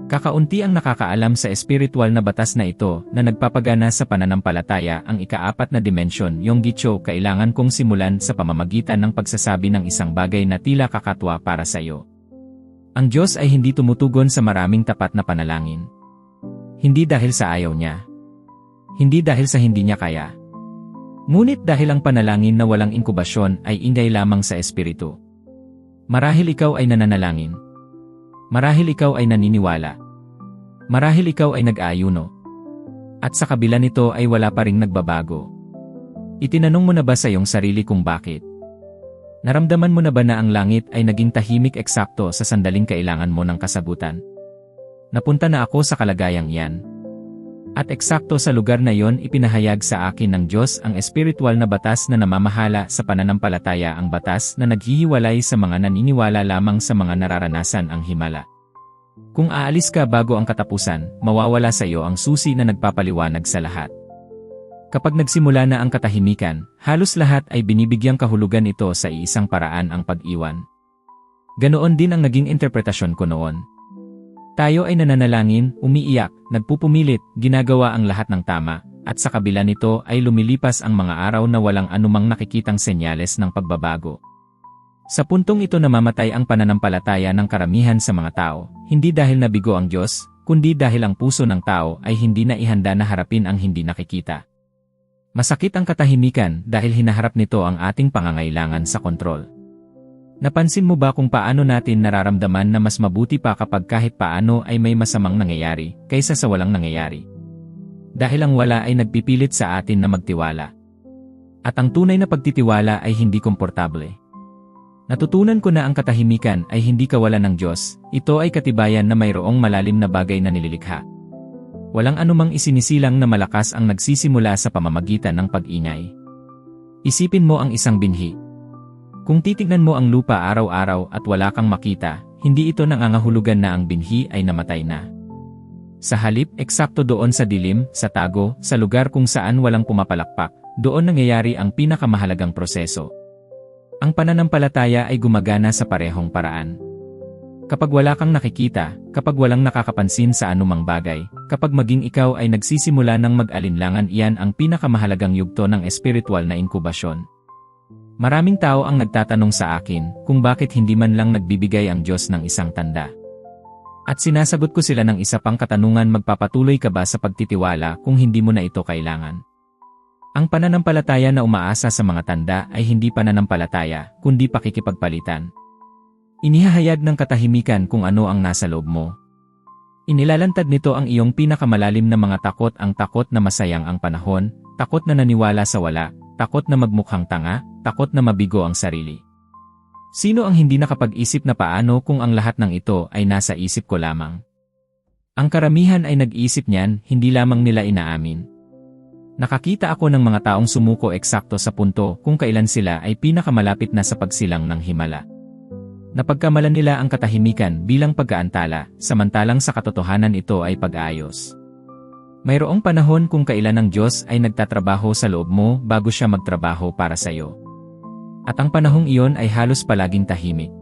Kakaunti ang nakakaalam sa espiritual na batas na ito na nagpapagana sa pananampalataya. Ang ikaapat na dimensyon, yung Gicho, kailangan kong simulan sa pamamagitan ng pagsasabi ng isang bagay na tila kakatwa para sa iyo. Ang Diyos ay hindi tumutugon sa maraming tapat na panalangin. Hindi dahil sa ayaw niya. Hindi dahil sa hindi niya kaya. Ngunit dahil ang panalangin na walang inkubasyon ay inday lamang sa espiritu. Marahil ikaw ay nananalangin. Marahil ikaw ay naniniwala. Marahil ikaw ay nag-aayuno. At sa kabila nito ay wala pa ring nagbabago. Itinanong mo na ba sa iyong sarili kung bakit? Naramdaman mo na ba na ang langit ay naging tahimik eksakto sa sandaling kailangan mo ng kasagutan? Napunta na ako sa kalagayang iyan. At eksakto sa lugar na yon ipinahayag sa akin ng Diyos ang espiritual na batas na namamahala sa pananampalataya, ang batas na naghihiwalay sa mga naniniwala lamang sa mga nararanasan ang himala. Kung aalis ka bago ang katapusan, mawawala sa iyo ang susi na nagpapaliwanag sa lahat. Kapag nagsimula na ang katahimikan, halos lahat ay binibigyang kahulugan ito sa iisang paraan, ang pag-iwan. Ganoon din ang naging interpretasyon ko noon. Tayo ay nananalangin, umiiyak, nagpupumilit, ginagawa ang lahat ng tama, at sa kabila nito ay lumilipas ang mga araw na walang anumang nakikitang senyales ng pagbabago. Sa puntong ito namamatay ang pananampalataya ng karamihan sa mga tao, hindi dahil nabigo ang Diyos, kundi dahil ang puso ng tao ay hindi na ihanda na harapin ang hindi nakikita. Masakit ang katahimikan dahil hinaharap nito ang ating pangangailangan sa kontrol. Napansin mo ba kung paano natin nararamdaman na mas mabuti pa kapag kahit paano ay may masamang nangyayari, kaysa sa walang nangyayari? Dahil ang wala ay nagpipilit sa atin na magtiwala. At ang tunay na pagtitiwala ay hindi komportable. Natutunan ko na ang katahimikan ay hindi kawalan ng Diyos, ito ay katibayan na mayroong malalim na bagay na nililikha. Walang anumang isinisilang na malakas ang nagsisimula sa pamamagitan ng pag-ingay. Isipin mo ang isang binhi. Kung titignan mo ang lupa araw-araw at wala kang makita, hindi ito nangangahulugan na ang binhi ay namatay na. Sa halip, eksakto doon sa dilim, sa tago, sa lugar kung saan walang pumapalakpak, doon nangyayari ang pinakamahalagang proseso. Ang pananampalataya ay gumagana sa parehong paraan. Kapag wala kang nakikita, kapag walang nakakapansin sa anumang bagay, kapag maging ikaw ay nagsisimula ng mag-alinlangan, iyan ang pinakamahalagang yugto ng espiritual na inkubasyon. Maraming tao ang nagtatanong sa akin kung bakit hindi man lang nagbibigay ang Diyos ng isang tanda. At sinasagot ko sila ng isa pang katanungan, magpapatuloy ka ba sa pagtitiwala kung hindi mo na ito kailangan? Ang pananampalataya na umaasa sa mga tanda ay hindi pananampalataya, kundi pakikipagpalitan. Inihahayag ng katahimikan kung ano ang nasa loob mo. Inilalantad nito ang iyong pinakamalalim na mga takot, ang takot na masayang ang panahon, takot na naniwala sa wala, takot na magmukhang tanga, takot na mabigo ang sarili. Sino ang hindi nakapag-isip na paano kung ang lahat ng ito ay nasa isip ko lamang? Ang karamihan ay nag-iisip niyan, hindi lamang nila inaamin. Nakakita ako ng mga taong sumuko eksakto sa punto kung kailan sila ay pinakamalapit na sa pagsilang ng himala. Napagkamalan nila ang katahimikan bilang pagkaantala, samantalang sa katotohanan ito ay pag-ayos. Mayroong panahon kung kailan ang Diyos ay nagtatrabaho sa loob mo bago siya magtrabaho para sa iyo. At ang panahong iyon ay halos palaging tahimik.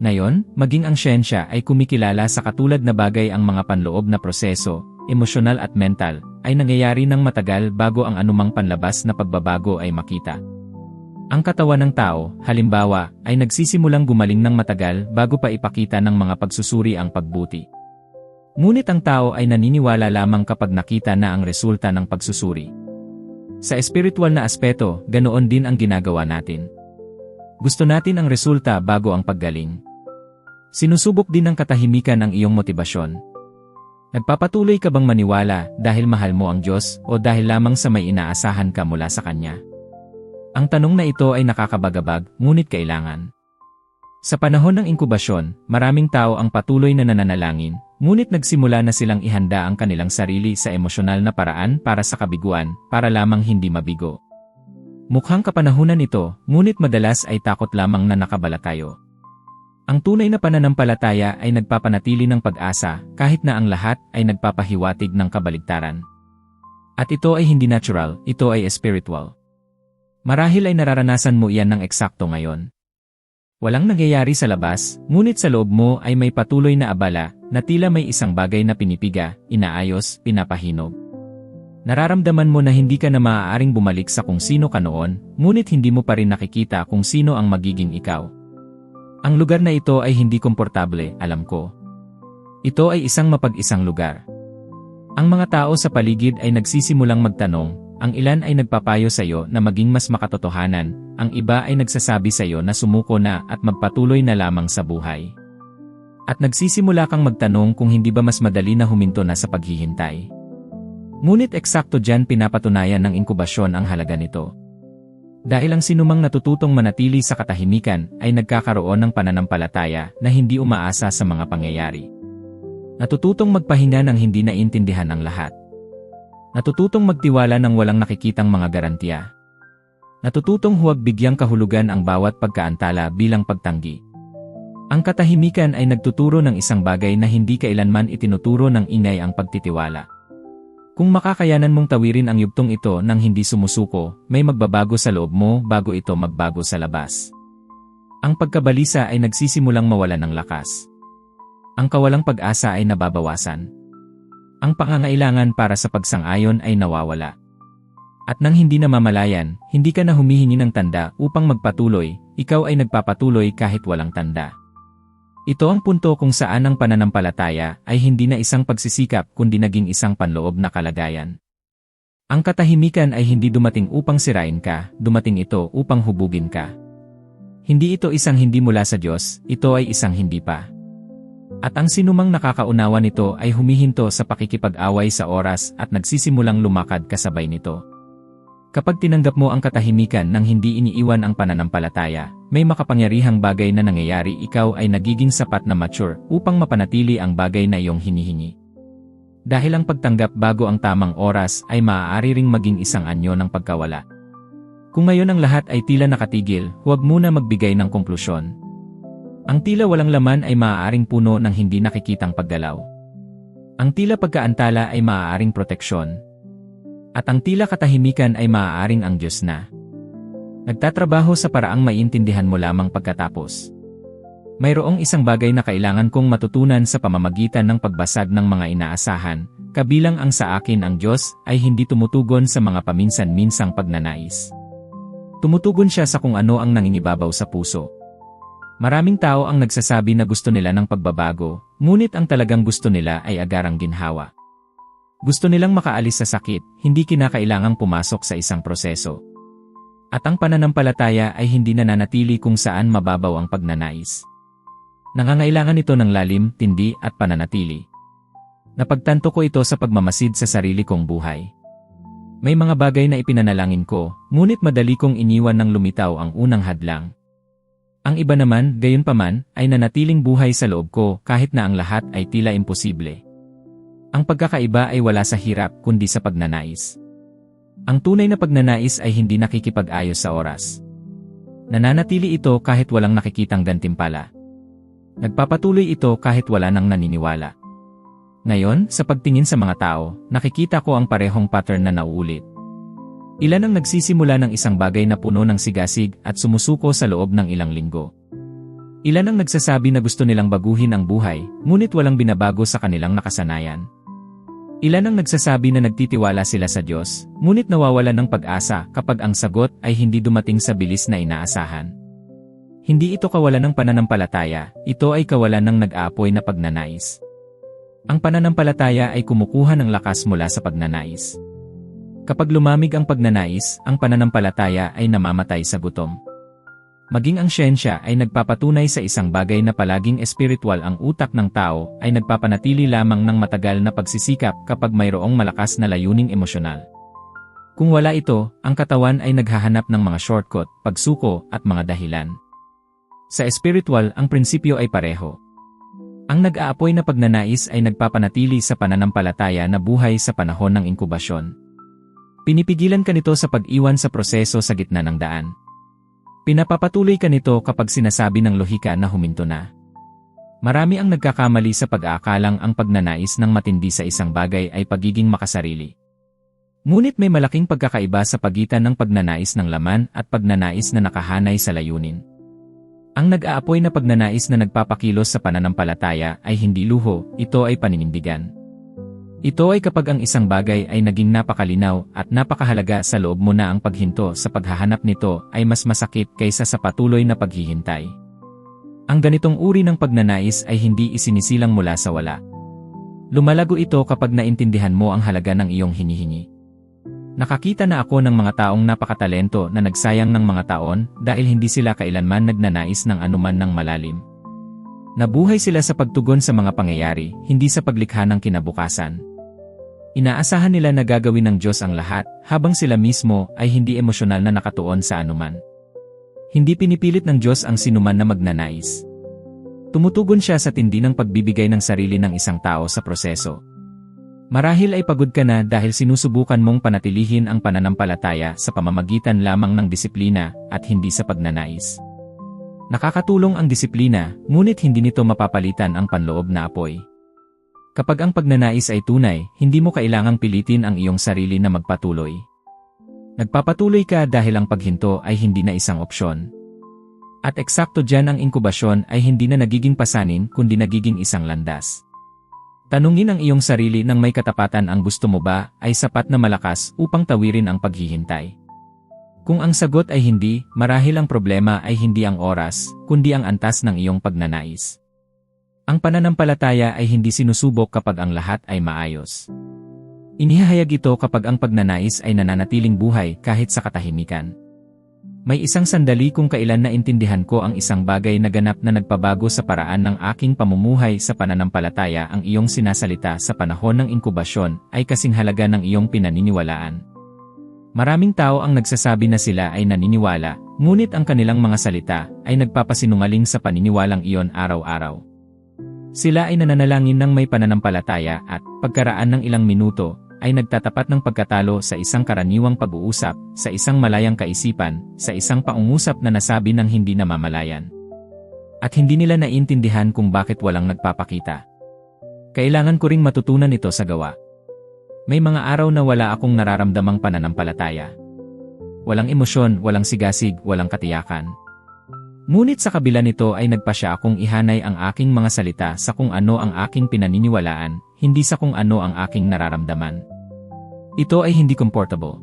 Ngayon, maging ang siyensya ay kumikilala sa katulad na bagay, ang mga panloob na proseso, emosyonal at mental, ay nangyayari ng matagal bago ang anumang panlabas na pagbabago ay makita. Ang katawan ng tao, halimbawa, ay nagsisimulang gumaling ng matagal bago pa ipakita ng mga pagsusuri ang pagbuti. Ngunit ang tao ay naniniwala lamang kapag nakita na ang resulta ng pagsusuri. Sa espiritual na aspeto, ganoon din ang ginagawa natin. Gusto natin ang resulta bago ang paggaling. Sinusubok din ng katahimikan ang iyong motibasyon. Nagpapatuloy ka bang maniwala dahil mahal mo ang Diyos o dahil lamang sa may inaasahan ka mula sa Kanya? Ang tanong na ito ay nakakabagabag, ngunit kailangan. Sa panahon ng inkubasyon, maraming tao ang patuloy na nananalangin, ngunit nagsimula na silang ihanda ang kanilang sarili sa emosyonal na paraan para sa kabiguan, para lamang hindi mabigo. Mukhang kapanahunan ito, ngunit madalas ay takot lamang na nakabalatayo. Ang tunay na pananampalataya ay nagpapanatili ng pag-asa kahit na ang lahat ay nagpapahiwatig ng kabaligtaran. At ito ay hindi natural, ito ay spiritual. Marahil ay nararanasan mo iyan ng eksakto ngayon. Walang nangyayari sa labas, ngunit sa loob mo ay may patuloy na abala, na tila may isang bagay na pinipiga, inaayos, pinapahinog. Nararamdaman mo na hindi ka na maaaring bumalik sa kung sino ka noon, ngunit hindi mo pa rin nakikita kung sino ang magiging ikaw. Ang lugar na ito ay hindi komportable, alam ko. Ito ay isang mapag-isang lugar. Ang mga tao sa paligid ay nagsisimulang magtanong, ang ilan ay nagpapayo sa iyo na maging mas makatotohanan, ang iba ay nagsasabi sa iyo na sumuko na at magpatuloy na lamang sa buhay. At nagsisimula kang magtanong kung hindi ba mas madali na huminto na sa paghihintay. Ngunit eksakto diyan pinapatunayan ng inkubasyon ang halaga nito. Dahil ang sinumang natututong manatili sa katahimikan ay nagkakaroon ng pananampalataya na hindi umaasa sa mga pangyayari. Natututong magpahinga ng hindi naintindihan ang lahat. Natututong magtiwala ng walang nakikitang mga garantiya. Natututong huwag bigyang kahulugan ang bawat pagkaantala bilang pagtanggi. Ang katahimikan ay nagtuturo ng isang bagay na hindi kailanman itinuturo ng ingay ang pagtitiwala. Kung makakayanan mong tawirin ang yugtong ito nang hindi sumusuko, may magbabago sa loob mo bago ito magbago sa labas. Ang pagkabalisa ay nagsisimulang mawala ng lakas. Ang kawalang pag-asa ay nababawasan. Ang pangangailangan para sa pagsang-ayon ay nawawala. At nang hindi namamalayan, hindi ka na humihingi ng tanda upang magpatuloy, ikaw ay nagpapatuloy kahit walang tanda. Ito ang punto kung saan ang pananampalataya ay hindi na isang pagsisikap kundi naging isang panloob na kalagayan. Ang katahimikan ay hindi dumating upang sirain ka, dumating ito upang hubugin ka. Hindi ito isang hindi mula sa Diyos, ito ay isang hindi pa. At ang sinumang nakakaunawa nito ay humihinto sa pakikipag-away sa oras at nagsisimulang lumakad kasabay nito. Kapag tinanggap mo ang katahimikan nang hindi iniiwan ang pananampalataya, may makapangyarihang bagay na nangyayari, ikaw ay nagiging sapat na mature upang mapanatili ang bagay na iyong hinihingi. Dahil ang pagtanggap bago ang tamang oras ay maaari ring maging isang anyo ng pagkawala. Kung ngayon ang lahat ay tila nakatigil, huwag muna magbigay ng konklusyon. Ang tila walang laman ay maaaring puno ng hindi nakikitang paggalaw. Ang tila pagkaantala ay maaaring proteksyon. At ang tila katahimikan ay maaaring ang Diyos na nagtatrabaho sa paraang maiintindihan mo lamang pagkatapos. Mayroong isang bagay na kailangan kong matutunan sa pamamagitan ng pagbasag ng mga inaasahan, kabilang ang sa akin ang Diyos ay hindi tumutugon sa mga paminsan-minsang pagnanais. Tumutugon siya sa kung ano ang nangingibabaw sa puso. Maraming tao ang nagsasabi na gusto nila ng pagbabago, ngunit ang talagang gusto nila ay agarang ginhawa. Gusto nilang makaalis sa sakit, hindi kinakailangang pumasok sa isang proseso. At ang pananampalataya ay hindi nananatili kung saan mababaw ang pagnanais. Nangangailangan ito ng lalim, tindi at pananatili. Napagtanto ko ito sa pagmamasid sa sarili kong buhay. May mga bagay na ipinanalangin ko, ngunit madali kong iniwan ng lumitaw ang unang hadlang. Ang iba naman, gayunpaman, ay nanatiling buhay sa loob ko kahit na ang lahat ay tila imposible. Ang pagkakaiba ay wala sa hirap kundi sa pagnanais. Ang tunay na pagnanais ay hindi nakikipag-ayos sa oras. Nananatili ito kahit walang nakikitang gantimpala. Nagpapatuloy ito kahit wala nang naniniwala. Ngayon, sa pagtingin sa mga tao, nakikita ko ang parehong pattern na nauulit. Ilan ang nagsisimula ng isang bagay na puno ng sigasig at sumusuko sa loob ng ilang linggo. Ilan ang nagsasabi na gusto nilang baguhin ang buhay, ngunit walang binabago sa kanilang nakasanayan. Ilan ang nagsasabi na nagtitiwala sila sa Diyos, ngunit nawawalan ng pag-asa kapag ang sagot ay hindi dumating sa bilis na inaasahan. Hindi ito kawalan ng pananampalataya, ito ay kawalan ng nag-aapoy na pagnanais. Ang pananampalataya ay kumukuha ng lakas mula sa pagnanais. Kapag lumamig ang pagnanais, ang pananampalataya ay namamatay sa gutom. Maging ang siyensya ay nagpapatunay sa isang bagay na palaging espiritual, ang utak ng tao ay nagpapanatili lamang ng matagal na pagsisikap kapag mayroong malakas na layuning emosyonal. Kung wala ito, ang katawan ay naghahanap ng mga shortcut, pagsuko, at mga dahilan. Sa espiritual, ang prinsipyo ay pareho. Ang nag-aapoy na pagnanais ay nagpapanatili sa pananampalataya na buhay sa panahon ng inkubasyon. Pinipigilan ka nito sa pag-iwan sa proseso sa gitna ng daan. Pinapapatuloy ka nito kapag sinasabi ng lohika na huminto na. Marami ang nagkakamali sa pag-aakalang ang pagnanais ng matindi sa isang bagay ay pagiging makasarili. Ngunit may malaking pagkakaiba sa pagitan ng pagnanais ng laman at pagnanais na nakahanay sa layunin. Ang nag-aapoy na pagnanais na nagpapakilos sa pananampalataya ay hindi luho, ito ay paninindigan. Ito ay kapag ang isang bagay ay naging napakalinaw at napakahalaga sa loob mo na ang paghinto sa paghahanap nito ay mas masakit kaysa sa patuloy na paghihintay. Ang ganitong uri ng pagnanais ay hindi isinisilang mula sa wala. Lumalago ito kapag naintindihan mo ang halaga ng iyong hinihingi. Nakakita na ako ng mga taong napakatalento na nagsayang ng mga taon dahil hindi sila kailanman nagnanais ng anuman ng malalim. Nabuhay sila sa pagtugon sa mga pangyayari, hindi sa paglikha ng kinabukasan. Inaasahan nila na gagawin ng Diyos ang lahat, habang sila mismo ay hindi emosyonal na nakatuon sa anuman. Hindi pinipilit ng Diyos ang sinuman na magnanais. Tumutugon siya sa tindi ng pagbibigay ng sarili ng isang tao sa proseso. Marahil ay pagod ka na dahil sinusubukan mong panatilihin ang pananampalataya sa pamamagitan lamang ng disiplina at hindi sa pagnanais. Nakakatulong ang disiplina, ngunit hindi nito mapapalitan ang panloob na apoy. Kapag ang pagnanais ay tunay, hindi mo kailangang pilitin ang iyong sarili na magpatuloy. Nagpapatuloy ka dahil ang paghinto ay hindi na isang opsyon. At eksakto dyan ang inkubasyon ay hindi na nagiging pasanin kundi nagiging isang landas. Tanungin ang iyong sarili nang may katapatan ang gusto mo ba ay sapat na malakas upang tawirin ang paghihintay. Kung ang sagot ay hindi, marahil ang problema ay hindi ang oras, kundi ang antas ng iyong pagnanais. Ang pananampalataya ay hindi sinusubok kapag ang lahat ay maayos. Inihahayag ito kapag ang pagnanais ay nananatiling buhay kahit sa katahimikan. May isang sandali kung kailan naintindihan ko ang isang bagay na ganap na nagpabago sa paraan ng aking pamumuhay sa pananampalataya. Ang iyong sinasalita sa panahon ng inkubasyon ay kasing halaga ng iyong pinaniniwalaan. Maraming tao ang nagsasabi na sila ay naniniwala, ngunit ang kanilang mga salita ay nagpapasinungaling sa paniniwalang iyon araw-araw. Sila ay nananalangin ng may pananampalataya at, pagkaraan ng ilang minuto, ay nagtatapat ng pagkatalo sa isang karaniwang pag-uusap, sa isang malayang kaisipan, sa isang pangungusap na nasabi ng hindi namamalayan. At hindi nila naiintindihan kung bakit walang nagpapakita. Kailangan ko ring matutunan ito sa gawa. May mga araw na wala akong nararamdamang pananampalataya. Walang emosyon, walang sigasig, walang katiyakan. Ngunit sa kabila nito ay nagpasya akong ihanay ang aking mga salita sa kung ano ang aking pinaniniwalaan, hindi sa kung ano ang aking nararamdaman. Ito ay hindi comfortable.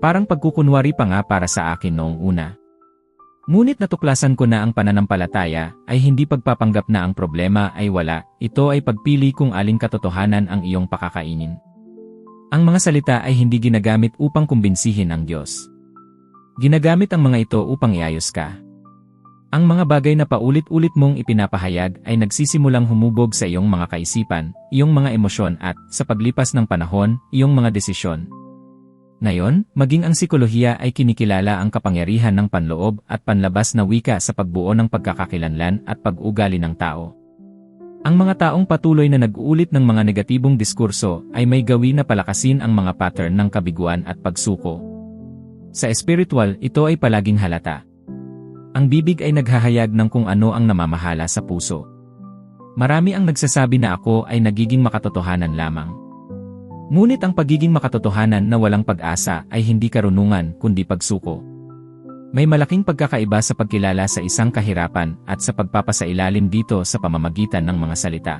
Parang pagkukunwari pa nga para sa akin noong una. Ngunit natuklasan ko na ang pananampalataya ay hindi pagpapanggap na ang problema ay wala, ito ay pagpili kung aling katotohanan ang iyong pakakainin. Ang mga salita ay hindi ginagamit upang kumbinsihin ang Diyos. Ginagamit ang mga ito upang iayos ka. Ang mga bagay na paulit-ulit mong ipinapahayag ay nagsisimulang humubog sa iyong mga kaisipan, iyong mga emosyon at, sa paglipas ng panahon, iyong mga desisyon. Ngayon, maging ang psikolohiya ay kinikilala ang kapangyarihan ng panloob at panlabas na wika sa pagbuo ng pagkakakilanlan at pag-ugali ng tao. Ang mga taong patuloy na nag-uulit ng mga negatibong diskurso ay may gawi na palakasin ang mga pattern ng kabiguan at pagsuko. Sa espiritual, ito ay palaging halata. Ang bibig ay naghahayag ng kung ano ang namamahala sa puso. Marami ang nagsasabi na ako ay nagiging makatotohanan lamang. Ngunit ang pagiging makatotohanan na walang pag-asa ay hindi karunungan kundi pagsuko. May malaking pagkakaiba sa pagkilala sa isang kahirapan at sa pagpapasailalim dito sa pamamagitan ng mga salita.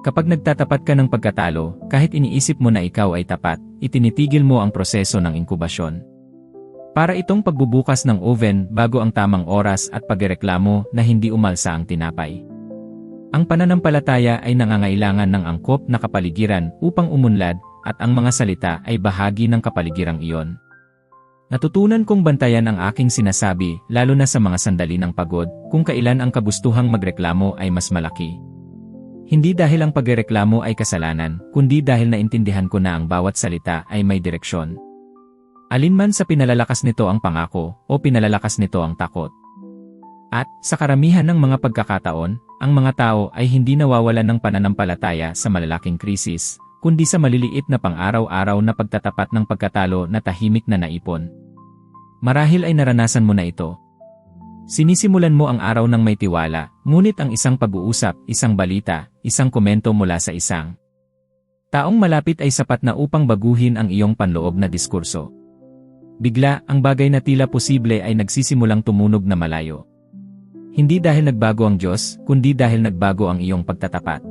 Kapag nagtatapat ka ng pagkatalo, kahit iniisip mo na ikaw ay tapat, itinitigil mo ang proseso ng inkubasyon. Para itong pagbubukas ng oven bago ang tamang oras at pagreklamo na hindi umalsa ang tinapay. Ang pananampalataya ay nangangailangan ng angkop na kapaligiran upang umunlad at ang mga salita ay bahagi ng kapaligirang iyon. Natutunan kong bantayan ang aking sinasabi lalo na sa mga sandali ng pagod kung kailan ang kagustuhang magreklamo ay mas malaki. Hindi dahil ang pagreklamo ay kasalanan, kundi dahil naintindihan ko na ang bawat salita ay may direksyon. Alinman sa pinalalakas nito ang pangako o pinalalakas nito ang takot. At, sa karamihan ng mga pagkakataon, ang mga tao ay hindi nawawalan ng pananampalataya sa malalaking krisis, kundi sa maliliit na pang-araw-araw na pagtatapat ng pagkatalo na tahimik na naipon. Marahil ay naranasan mo na ito. Sinisimulan mo ang araw ng may tiwala, ngunit ang isang pag-uusap, isang balita, isang komento mula sa isang taong malapit ay sapat na upang baguhin ang iyong panloob na diskurso. Bigla, ang bagay na tila posible ay nagsisimulang tumunog na malayo. Hindi dahil nagbago ang Diyos, kundi dahil nagbago ang iyong pagtatapat.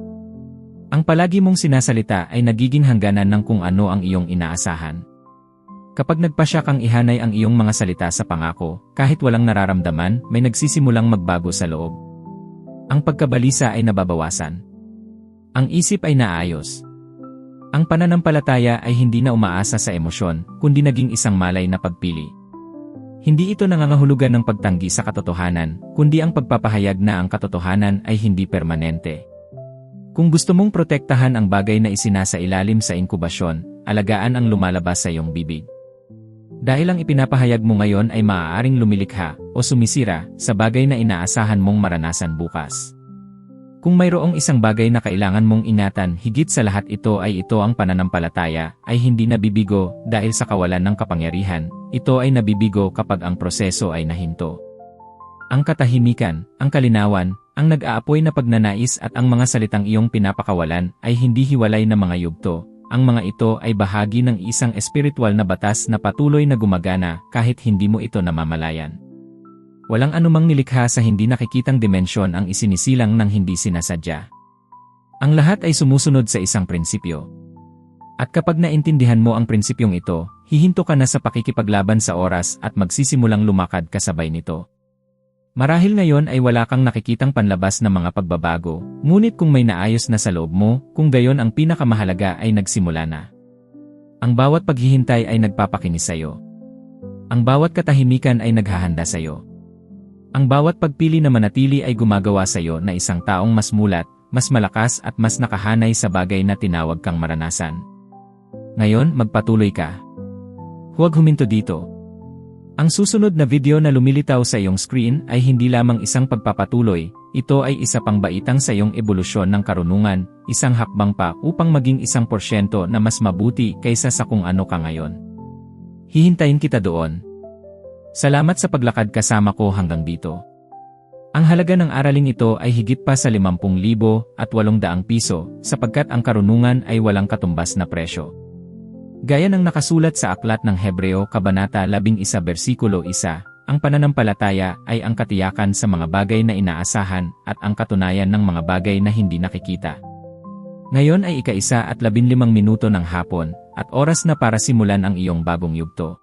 Ang palagi mong sinasalita ay nagiging hangganan ng kung ano ang iyong inaasahan. Kapag nagpasya kang ihanay ang iyong mga salita sa pangako, kahit walang nararamdaman, may nagsisimulang magbago sa loob. Ang pagkabalisa ay nababawasan. Ang isip ay naayos. Ang pananampalataya ay hindi na umaasa sa emosyon, kundi naging isang malay na pagpili. Hindi ito nangangahulugan ng pagtanggi sa katotohanan, kundi ang pagpapahayag na ang katotohanan ay hindi permanente. Kung gusto mong protektahan ang bagay na isinasa ilalim sa inkubasyon, alagaan ang lumalabas sa iyong bibig. Dahil ang ipinapahayag mo ngayon ay maaaring lumilikha o sumisira sa bagay na inaasahan mong maranasan bukas. Kung mayroong isang bagay na kailangan mong ingatan higit sa lahat ito ang pananampalataya, ay hindi nabibigo dahil sa kawalan ng kapangyarihan, ito ay nabibigo kapag ang proseso ay nahinto. Ang katahimikan, ang kalinawan, ang nag-aapoy na pagnanais at ang mga salitang iyong pinapakawalan ay hindi hiwalay na mga yugto. Ang mga ito ay bahagi ng isang espiritual na batas na patuloy na gumagana kahit hindi mo ito namamalayan. Walang anumang nilikha sa hindi nakikitang dimensyon ang isinisilang ng hindi sinasadya. Ang lahat ay sumusunod sa isang prinsipyo. At kapag naintindihan mo ang prinsipyong ito, hihinto ka na sa pakikipaglaban sa oras at magsisimulang lumakad kasabay nito. Marahil ngayon ay wala kang nakikitang panlabas na mga pagbabago, ngunit kung may naayos na sa loob mo, kung gayon ang pinakamahalaga ay nagsimula na. Ang bawat paghihintay ay nagpapakinis sa iyo. Ang bawat katahimikan ay naghahanda sa iyo. Ang bawat pagpili na manatili ay gumagawa sa iyo na isang taong mas mulat, mas malakas at mas nakahanay sa bagay na tinawag kang maranasan. Ngayon, magpatuloy ka. Huwag huminto dito. Ang susunod na video na lumilitaw sa iyong screen ay hindi lamang isang pagpapatuloy, ito ay isa pang baitang sa iyong ebolusyon ng karunungan, isang hakbang pa upang maging 1% na mas mabuti kaysa sa kung ano ka ngayon. Hihintayin kita doon. Salamat sa paglakad kasama ko hanggang dito. Ang halaga ng araling ito ay higit pa sa 50,800 piso sapagkat ang karunungan ay walang katumbas na presyo. Gaya ng nakasulat sa Aklat ng Hebreo Kabanata 11 versikulo 1, ang pananampalataya ay ang katiyakan sa mga bagay na inaasahan at ang katunayan ng mga bagay na hindi nakikita. Ngayon ay 1:15 ng hapon at oras na para simulan ang iyong bagong yugto.